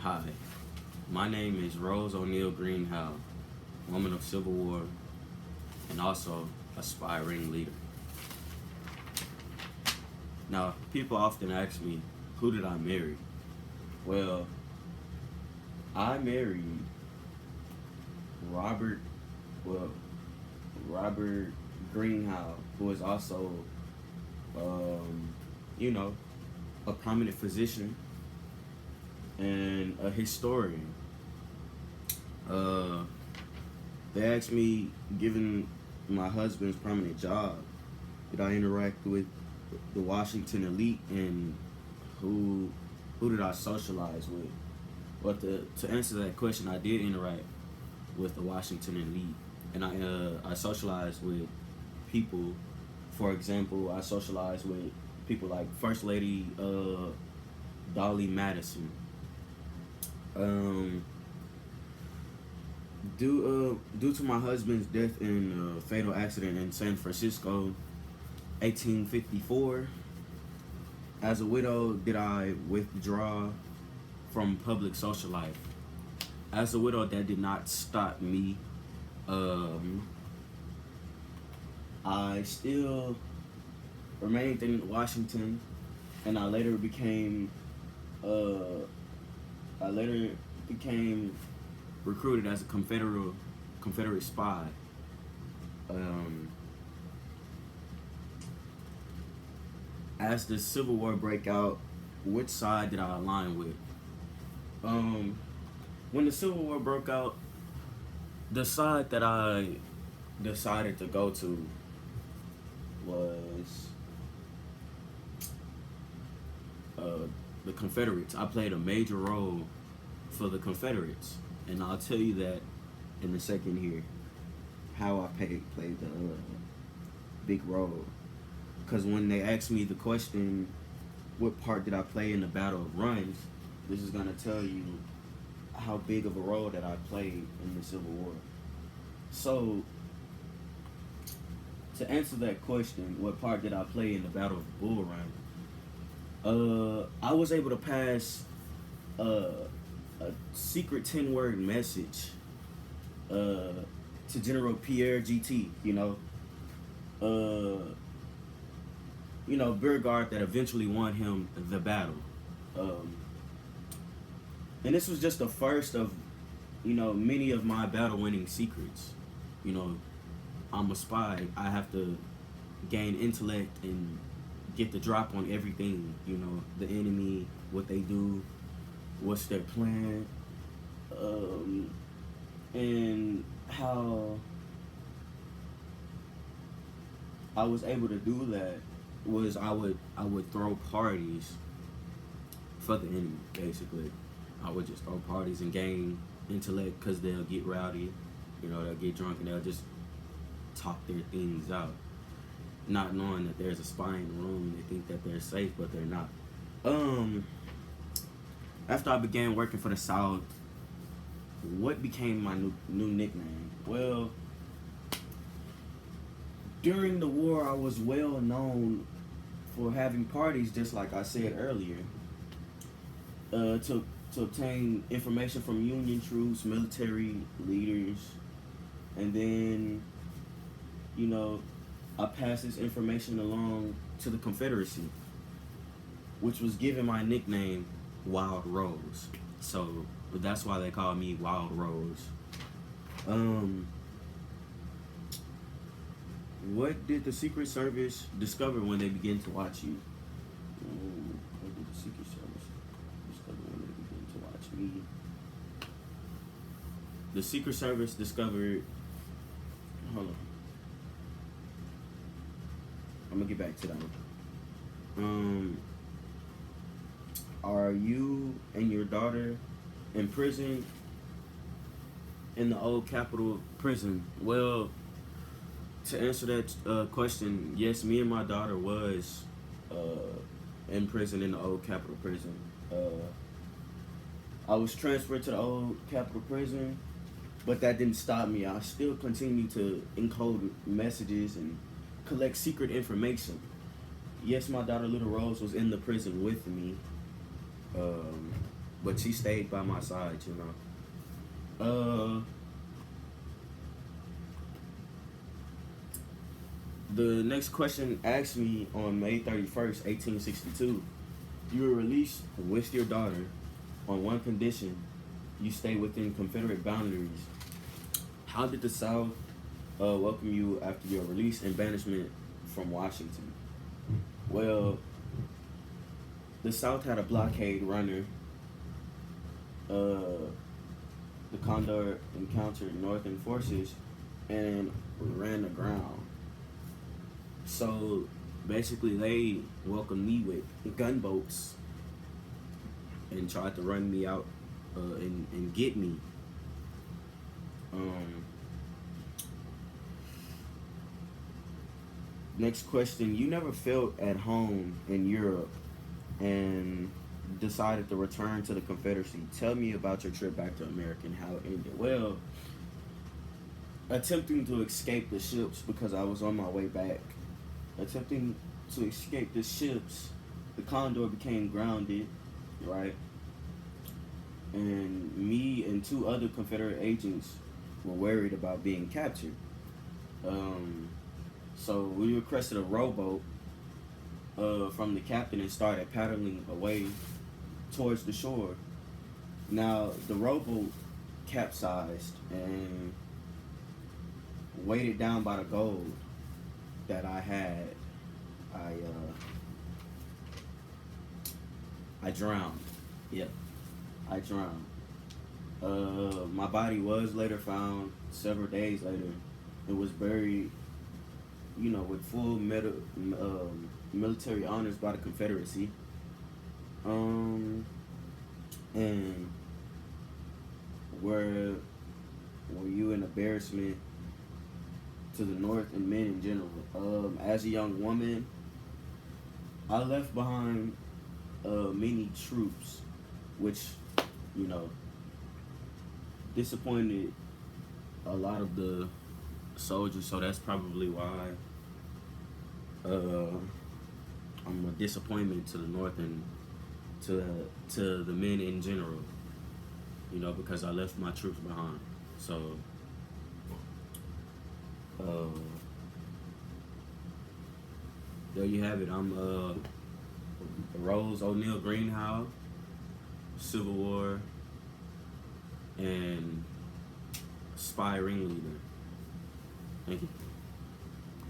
Hi, my name is Rose O'Neal Greenhow, woman of Civil War, and also aspiring leader. Now, people often ask me, who did I marry? Well, I married Robert, well, Robert Greenhow, who is also, um, you know, a prominent physician and a historian. Uh, they asked me, given my husband's prominent job, did I interact with the Washington elite, and who who did I socialize with? But to answer that question, I did interact with the Washington elite, and I socialized with people. For example, I socialized with people like First Lady Dolly Madison. Um, due to my husband's death in a fatal accident in San Francisco, 1854, as a widow, did I withdraw from public social life. As a widow, that did not stop me. Um, I still remained in Washington, and uh, I later became recruited as a Confederate spy. Um, as the Civil War break out, which side did I align with? Um, when the Civil War broke out, the side that I decided to go to was uh, the Confederates. I played a major role for the Confederates, and I'll tell you that in a second here, how I played the big role. Because when they asked me the question, what part did I play in the Battle of Runs, this is gonna tell you how big of a role that I played in the Civil War. So, to answer that question, what part did I play in the Battle of Bull Run? I was able to pass uh, a secret 10-word message to General Pierre GT. Uh, Beauregard, that eventually won him the battle. Um, and this was just the first of, many of my battle-winning secrets. You know, I'm a spy. I have to gain intellect and get the drop on everything. The enemy, what they do, what's their plan, and how I was able to do that was I would throw parties for the enemy. Basically, I would just throw parties and gain intellect because they'll get rowdy. They'll get drunk and they'll just talk their things out, not knowing that there's a spy in the room. They think that they're safe, but they're not. Um, After I began working for the South, what became my new nickname? Well, during the war, I was well known for having parties, just like I said earlier, to obtain information from Union troops, military leaders, and then, you know, I passed this information along to the Confederacy, which was given my nickname Wild Rose. So that's why they call me Wild Rose. What did the Secret Service discover when they began to watch you? What did the Secret Service discover when they began to watch me? The Secret Service discovered. Hold on. I'm gonna get back to that one. Are you and your daughter in prison in the old Capitol prison? Well, to answer that question, yes, me and my daughter was in prison in the old Capitol prison. I was transferred to the old Capitol prison, but that didn't stop me. I still continued to encode messages and collect secret information. Yes, my daughter Little Rose was in the prison with me, but she stayed by my side, you know. The next question asked me on May 31st, 1862. You were released with your daughter on one condition: you stay within Confederate boundaries. How did the South welcome you after your release and banishment from Washington? Well, the South had a blockade runner. The Condor encountered Northern forces and ran aground. So basically, they welcomed me with gunboats and tried to run me out and get me. Um, Next question. You never felt at home in Europe and decided to return to the Confederacy. Tell me about your trip back to America and how it ended. Well, attempting to escape the ships because I was on my way back. Attempting to escape the ships, the Condor became grounded, right? And me and two other Confederate agents were worried about being captured. So we requested a rowboat from the captain and started paddling away towards the shore. Now the rowboat capsized and weighted down by the gold that I had. I drowned. Yep, I drowned. My body was later found several days later. It was buried, you know, with full military honors by the Confederacy. And were you an embarrassment to the North and men in general? As a young woman, I left behind many troops, which, you know, disappointed a lot of the soldiers. So that's probably why I'm a disappointment to the North and to the men in general. You know, because I left my troops behind. So. There you have it. I'm Rose O'Neal Greenhow, Civil War, and spy ringleader. Thank you.